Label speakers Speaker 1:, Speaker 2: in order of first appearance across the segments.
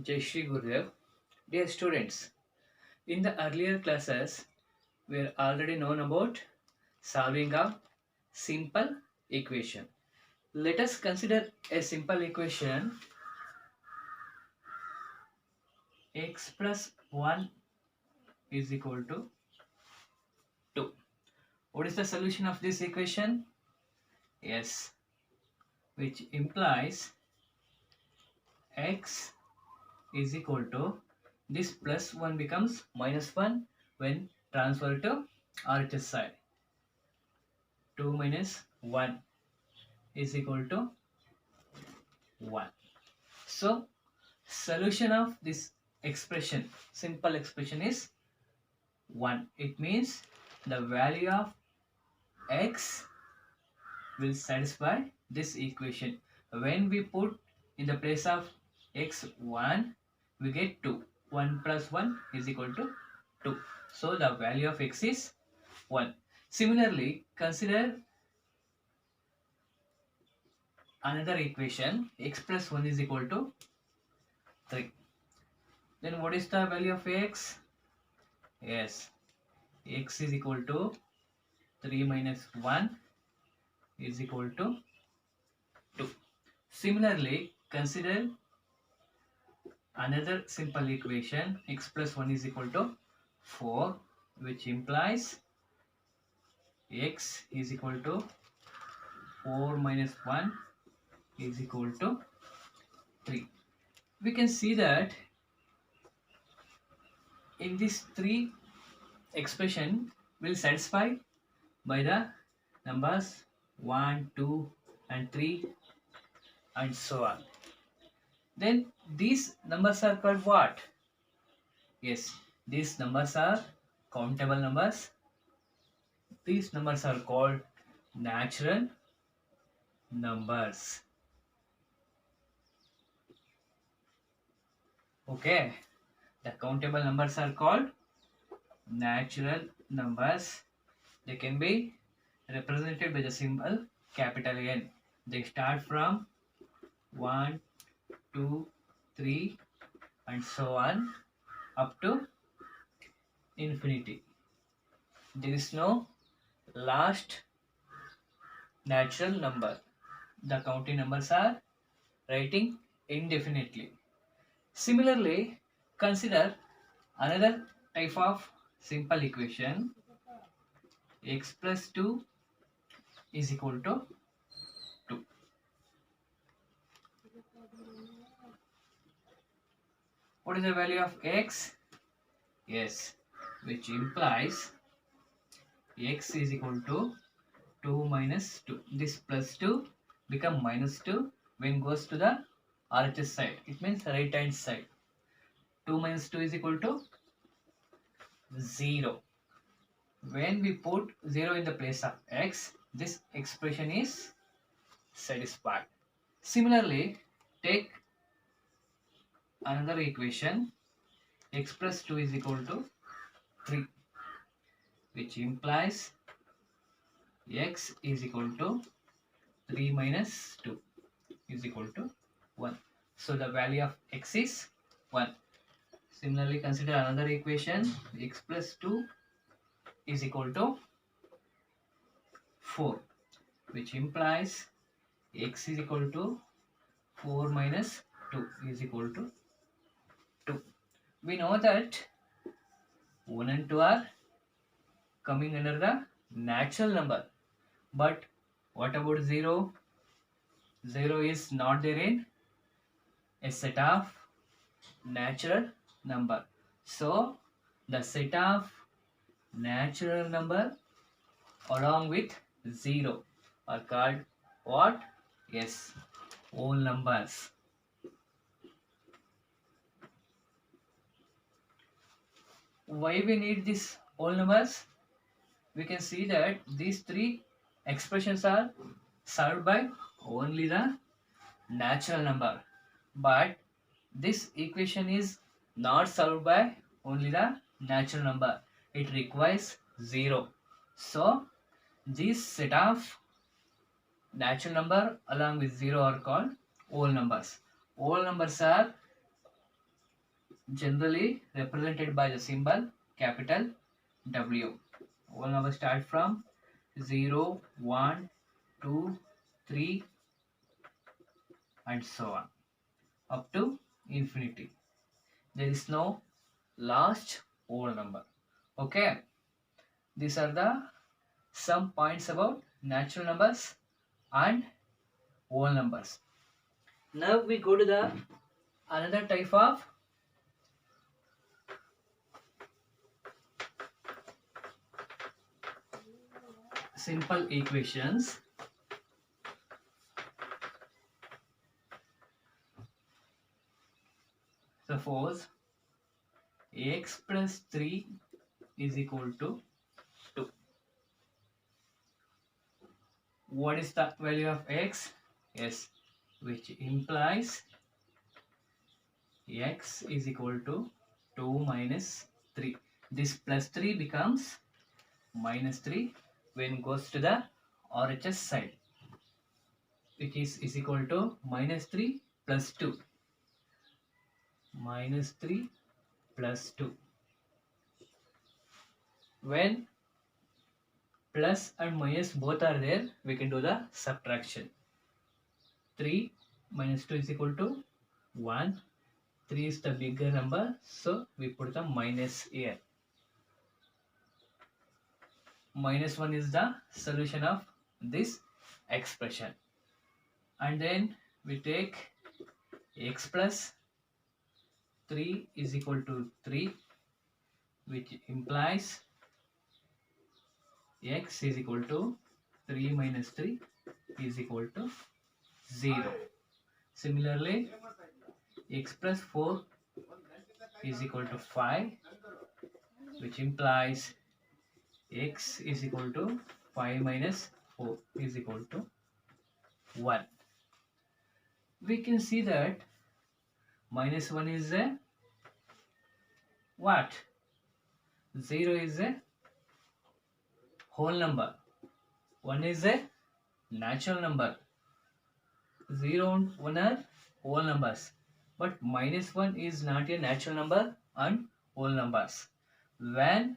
Speaker 1: Jai Shri Gurudev. Dear students, in the earlier classes, we are already known about solving a simple equation. Let us consider a simple equation x plus 1 is equal to 2. What is the solution of this equation? Yes, which implies x is equal to this plus 1 becomes minus 1 when transferred to RHS side. 2 minus 1 is equal to 1. So, solution of this expression, simple expression is 1. It means the value of x will satisfy this equation. When we put in the place of x 1, we get 2. 1 plus 1 is equal to 2. So, the value of x is 1. Similarly, consider another equation, x plus 1 is equal to 3. Then what is the value of x? Yes, x is equal to 3 minus 1 is equal to 2. Similarly, consider another simple equation, x plus 1 is equal to 4, which implies x is equal to 4 minus 1 is equal to 3. We can see that in these three expression will satisfy by the numbers 1, 2 and 3 and so on. Then these numbers are called what? Yes, these numbers are countable numbers. These numbers are called natural numbers. Okay, the countable numbers are called natural numbers. They can be represented by the symbol capital N. They start from 1, 2, 3 and so on up to infinity. There is no last natural number. The counting numbers are writing indefinitely. Similarly, consider another type of simple equation, x plus 2 is equal to 2. What is the value of x? Yes, which implies x is equal to 2 minus 2. This plus 2 become minus 2 when goes to the RHS side. It means right hand side. 2 minus 2 is equal to 0. When we put 0 in the place of x, this expression is satisfied. Similarly, take another equation, x plus 2 is equal to 3, which implies x is equal to 3 minus 2 is equal to 1. So the value of x is 1. Similarly, consider another equation, x plus 2 is equal to 4, which implies x is equal to 4 minus 2 is equal to 2. We know that 1 and 2 are coming under the natural number. But what about 0? 0 is not there in a set of natural number. So, the set of natural number along with 0 are called what? Yes, whole numbers. Why we need these whole numbers? We can see that these three expressions are solved by only the natural number, but this equation is not solved by only the natural number. It requires 0. So this set of natural number along with 0 are called whole numbers. Whole numbers are generally represented by the symbol capital W. Whole number start from 0, 1, 2, 3 and so on up to infinity. There is no last whole number. Okay, these are the some points about natural numbers and whole numbers. Now we go to the another type of simple equations. Suppose x plus 3 is equal to 2. What is the value of x? Yes, which implies x is equal to 2 minus 3. This plus 3 becomes minus 3 when goes to the RHS side, which is equal to minus 3 plus 2. Minus 3 plus 2. When plus and minus both are there, we can do the subtraction. 3 minus 2 is equal to 1. 3 is the bigger number, so we put the minus here. Minus 1 is the solution of this expression. And then we take x plus 3 is equal to 3, which implies x is equal to 3 minus 3 is equal to 0. Similarly, x plus 4 is equal to 5, which implies x is equal to 5 minus 4 is equal to 1. We can see that minus 1 is a what? 0 is a whole number. 1 is a natural number. 0 and 1 are whole numbers. But minus 1 is not a natural number and whole numbers. When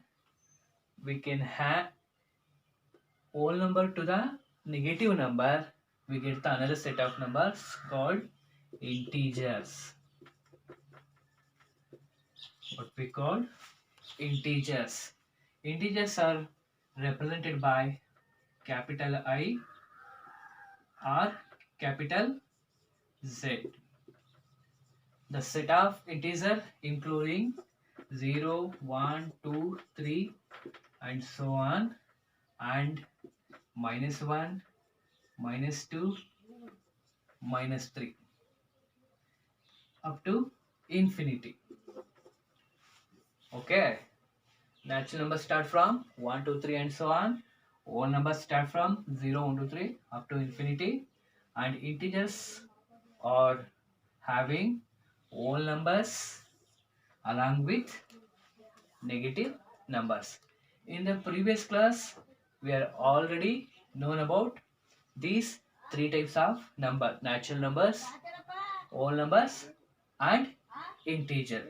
Speaker 1: we can have whole number to the negative number, we get the another set of numbers called integers. What we call integers. Integers are represented by capital I or capital Z. The set of integer including 0, 1, 2, 3 and so on, and minus 1, minus 2, minus 3 up to infinity. Okay, natural numbers start from 1, 2, 3 and so on. Whole numbers start from 0, 1, 2, 3 up to infinity, and integers are having whole numbers along with negative numbers. In the previous class, we are already known about these three types of number: natural numbers, whole numbers, and integer.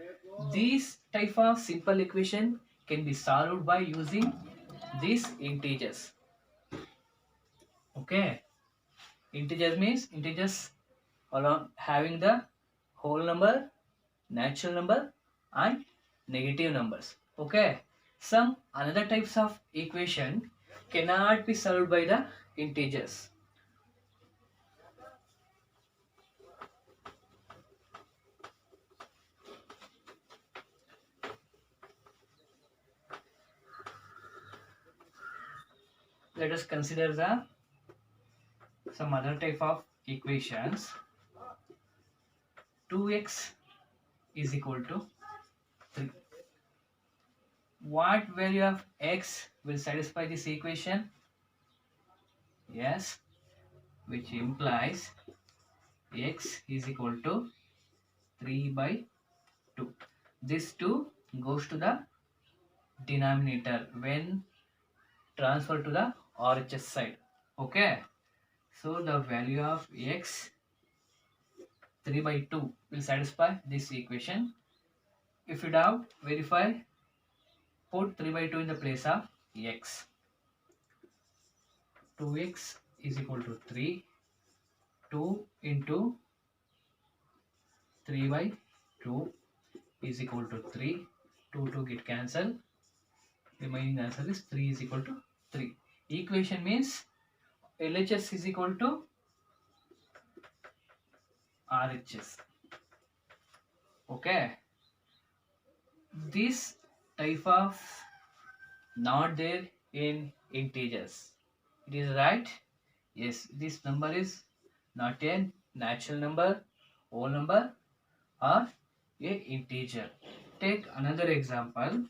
Speaker 1: These type of simple equation can be solved by using these integers. Okay, integer means integers along having the whole number, natural number, and negative numbers. Okay, some another types of equation cannot be solved by the integers. Let us consider the some other type of equations. 2x is equal to 3. What value of x will satisfy this equation? Yes, which implies x is equal to 3 by 2. This 2 goes to the denominator when transferred to the RHS side. Okay, so the value of x 3 by 2 will satisfy this equation. If you doubt, verify, put 3 by 2 in the place of x. 2x is equal to 3. 2 into 3 by 2 is equal to 3. 2 get cancelled. Remaining answer is 3 is equal to 3. Equation means LHS is equal to RHS. Okay. This type of not there in integers. It is right? Yes, this number is not a natural number, whole number, or a integer. Take another example.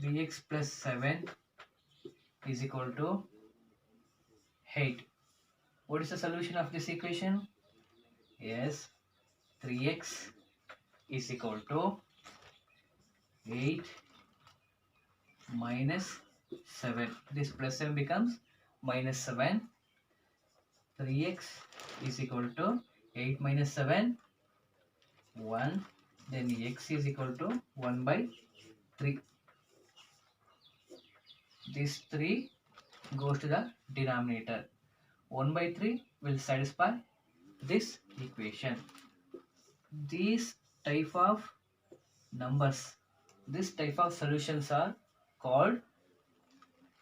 Speaker 1: 3x plus 7 is equal to 8. What is the solution of this equation? Yes, 3x is equal to 8 minus 7. This plus 7 becomes minus 7. 3x is equal to 8 minus 7, 1. Then x is equal to 1 by 3. This 3 goes to the denominator. 1 by 3 will satisfy this equation. These type of numbers, this type of solutions are called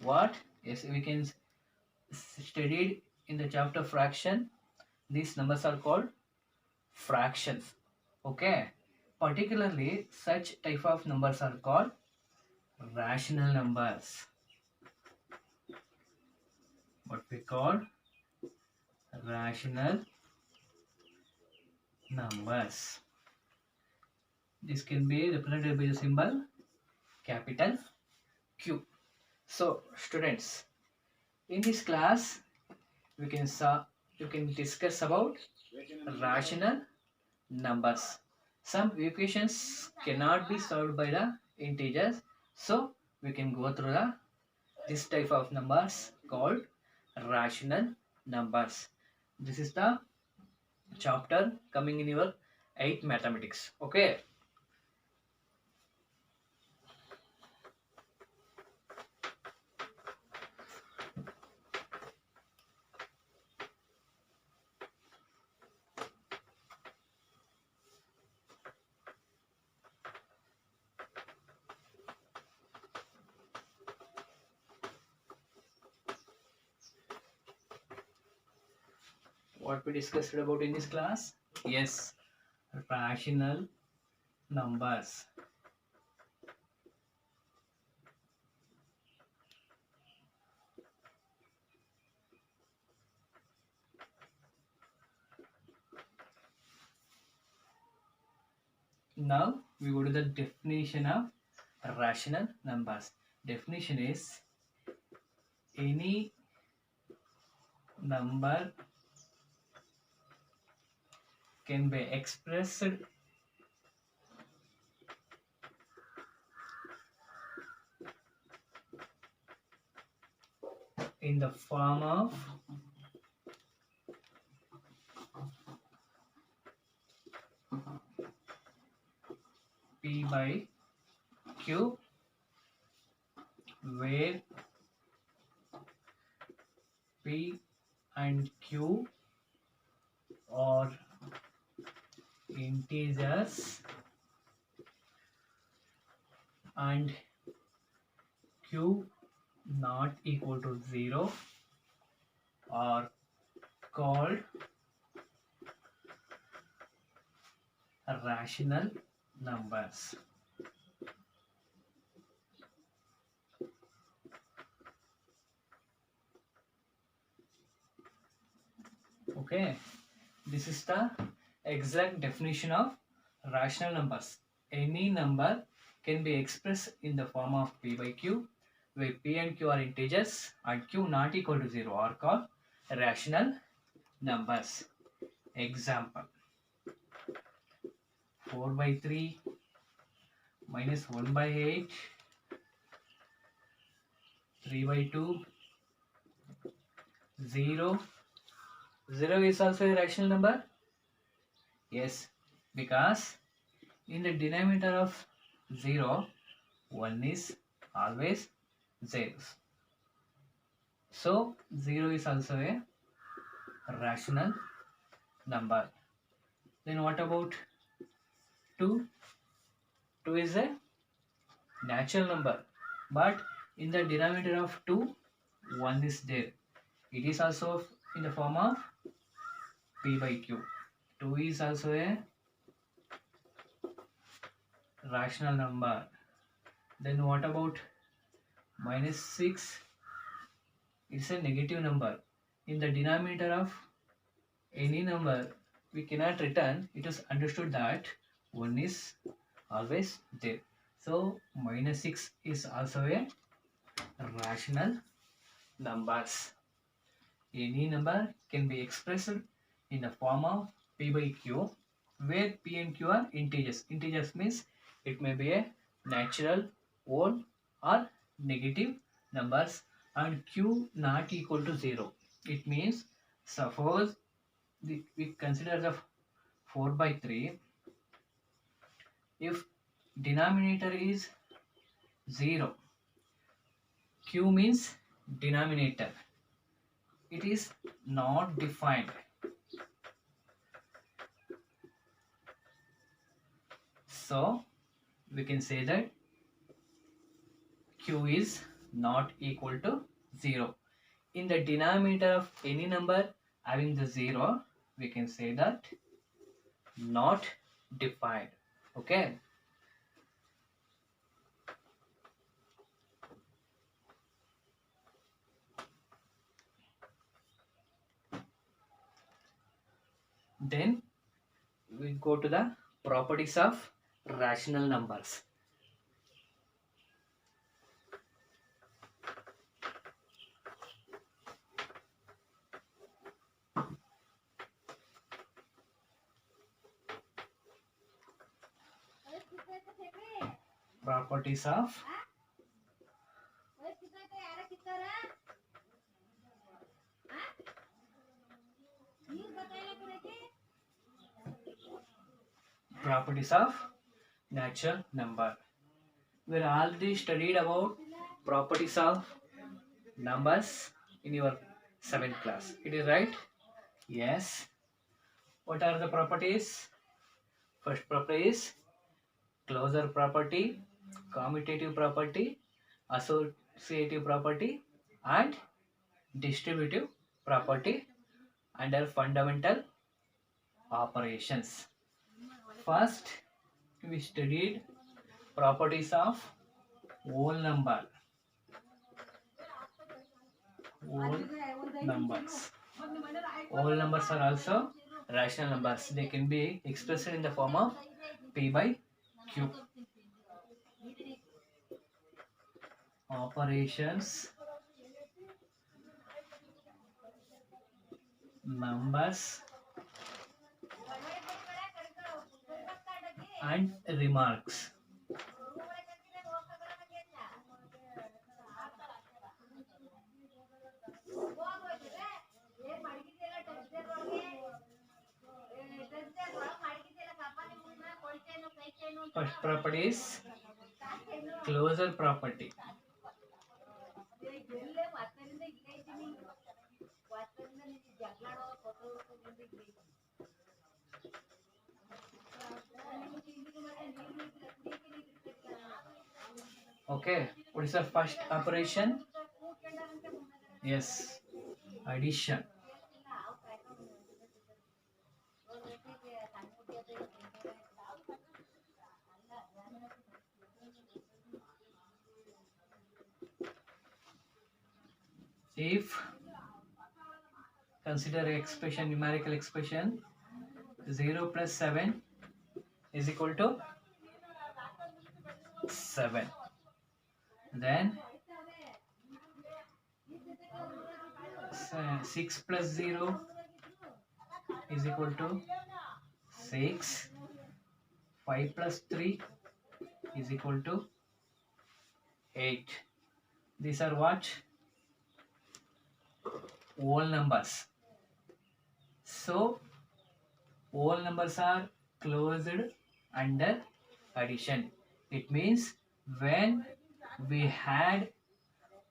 Speaker 1: what? Yes, we can studied in the chapter fraction. These numbers are called fractions. Okay. Particularly, such type of numbers are called rational numbers. What we call rational numbers. This can be represented by the symbol capital Q. So, students, in this class, we can discuss about rational numbers. Some equations cannot be solved by the integers, so we can go through this type of numbers called rational numbers. This is the chapter coming in your 8th mathematics. Okay. What we discussed about in this class? Yes, rational numbers. Now we go to the definition of rational numbers. Definition is any number can be expressed in the form of P by Q, where P and Q are integers and Q not equal to 0 are called rational numbers. Okay, this is the exact definition of rational numbers. Any number can be expressed in the form of P by Q, where P and Q are integers and Q not equal to 0 are called rational numbers. Example: 4 by 3 minus 1 by 8, 3 by 2, 0. 0 is also a rational number. Yes, because in the denominator of 0, 1 is always zeros. So 0 is also a rational number. Then what about 2? 2 is a natural number. But in the denominator of 2, 1 is there. It is also in the form of P by Q. 2 is also a rational number. Then what about minus 6? It's a negative number. In the denominator of any number we cannot return, it is understood that 1 is always there. So minus 6 is also a rational numbers. Any number can be expressed in the form of P by Q, where P and Q are integers. Integers means it may be a natural, whole or negative numbers, and Q not equal to 0. It means suppose we consider the 4 by 3. If denominator is 0, Q means denominator. It is not defined. So we can say that Q is not equal to 0. In the denominator of any number having the 0, we can say that not defined. Okay. Then we go to the properties of rational numbers. Properties of natural number. We already studied about properties of numbers in your 7th class. It is right? Yes. What are the properties? First property is closure property, commutative property, associative property, and distributive property under fundamental operations. First, we studied properties of whole number. Whole numbers. Whole numbers are also rational numbers. They can be expressed in the form of P by Q. Operations, numbers, and remarks. First property is closure property. Okay, what is the first operation? Yes, addition. If consider expression, numerical expression, 0 plus 7 is equal to 7. Then 6 plus 0 is equal to 6. 5 plus 3 is equal to 8. These are what? Whole numbers. So All numbers are closed under addition. It means when we add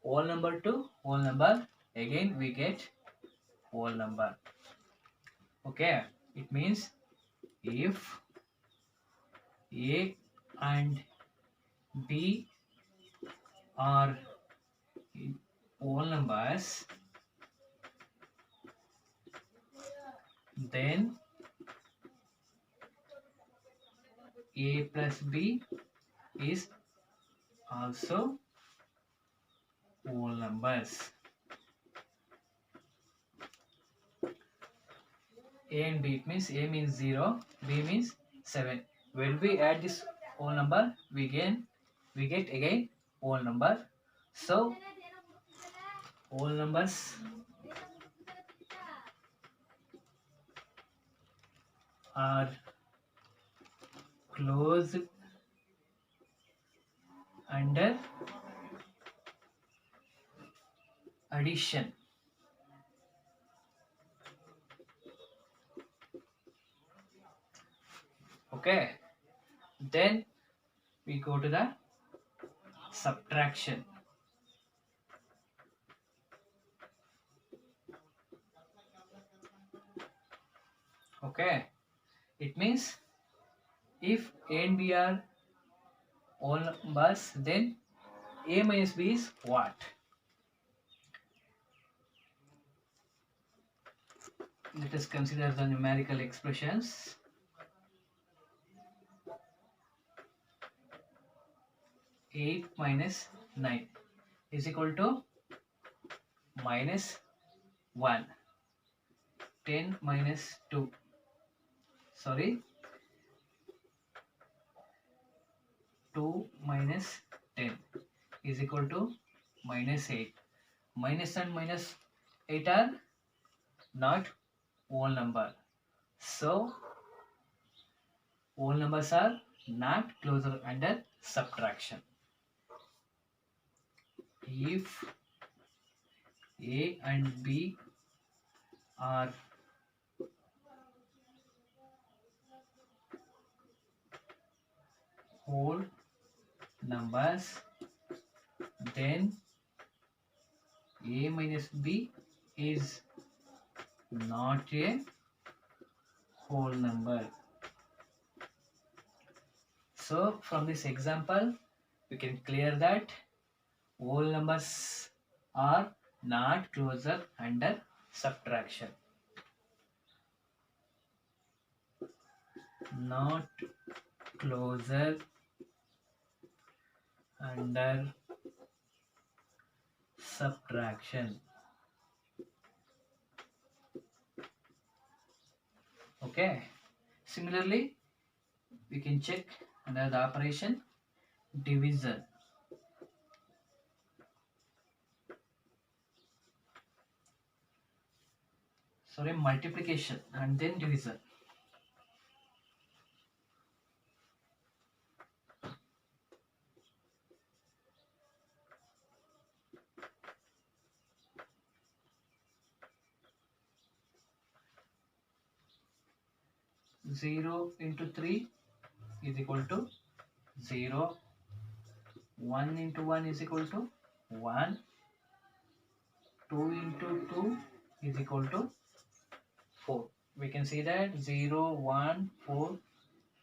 Speaker 1: whole number to whole number, again we get whole number. Okay, it means if A and B are whole numbers, then A plus B is also whole numbers. A and B, it means A means 0, B means 7. When we add this whole number, we get again whole number. So whole numbers are closed under addition. Okay, then we go to the subtraction. Okay, it means if A and B are all numbers, then A minus B is what? Let us consider the numerical expressions. Eight minus 9 is equal to minus 1. 10 minus 2. Sorry. 2 minus 10 is equal to minus 8. Minus and minus 8 are not whole number. So, whole numbers are not closed under subtraction. If A and B are whole numbers, then A minus B is not a whole number. So from this example, we can clear that whole numbers are not closer under subtraction. Not closer under subtraction. Okay. Similarly, we can check under the operation division. Sorry, multiplication and then division. Zero into 3 is equal to 0. 1 into 1 is equal to 1. 2 into 2 is equal to 4. We can see that 0, 1, 4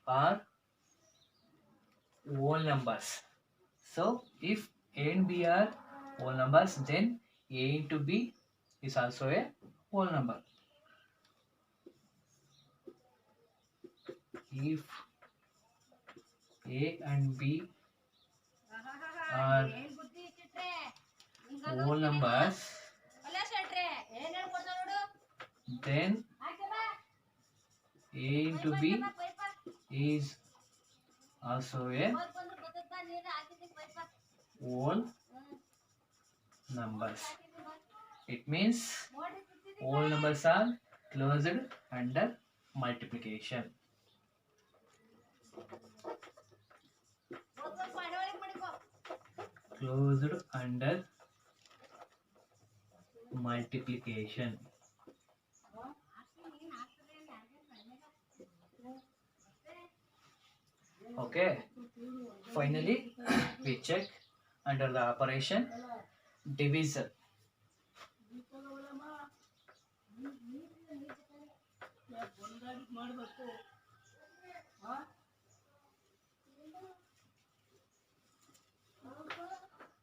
Speaker 1: are whole numbers. So if A and B are whole numbers, then A into B is also a whole number. If A and B are whole numbers, then A into B is also a whole numbers. It means whole numbers are closed under multiplication. Closed under multiplication. Okay. Finally, we check under the operation division.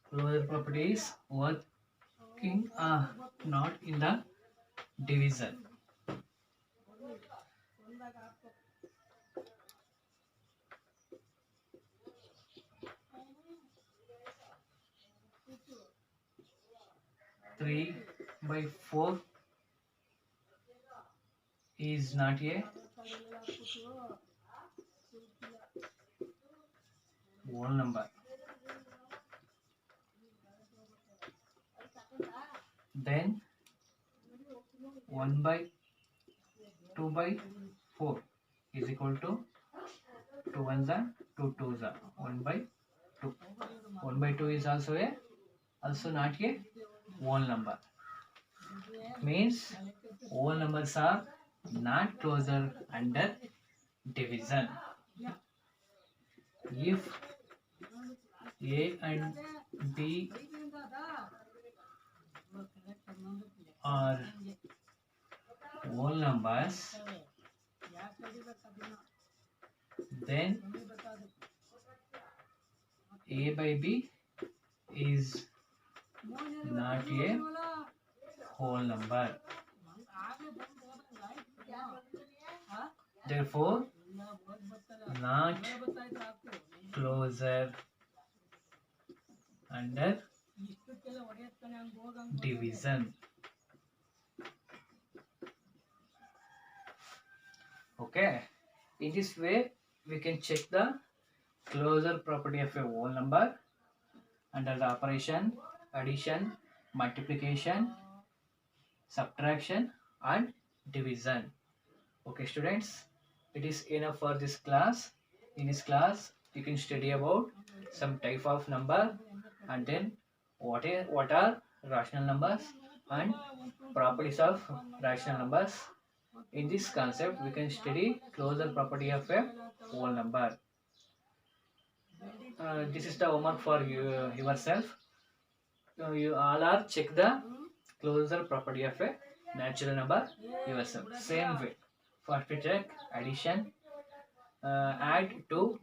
Speaker 1: Closure properties working not in the division. Three by four is not a whole number. Then 1 by 2 by 4 is equal to 2 ones are 2 twos are 1 by 2. 1 by 2 is also not a whole number. Means whole numbers are not closure under division. If A and B are whole numbers, then A by B is not a whole number. Therefore, not closure under division. Okay, in this way we can check the closure property of a whole number under the operation addition, multiplication, subtraction and division. Okay students, it is enough for this class. In this class you can study about some type of number and then what are rational numbers and properties of rational numbers. In this concept we can study closure property of a whole number. This is the homework for yourself. You all are check the closure property of a natural number yourself. Same way, first we check addition, add to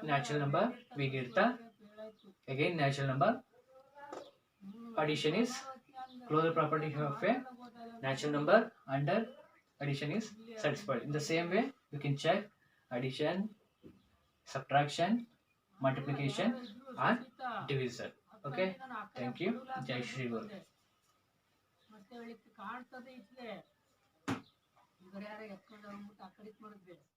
Speaker 1: natural number, we get the again natural number. Addition is closure property of a natural number under addition is satisfied. In the same way you can check addition, subtraction, multiplication and division. Okay, thank you. Jai Shri Guru.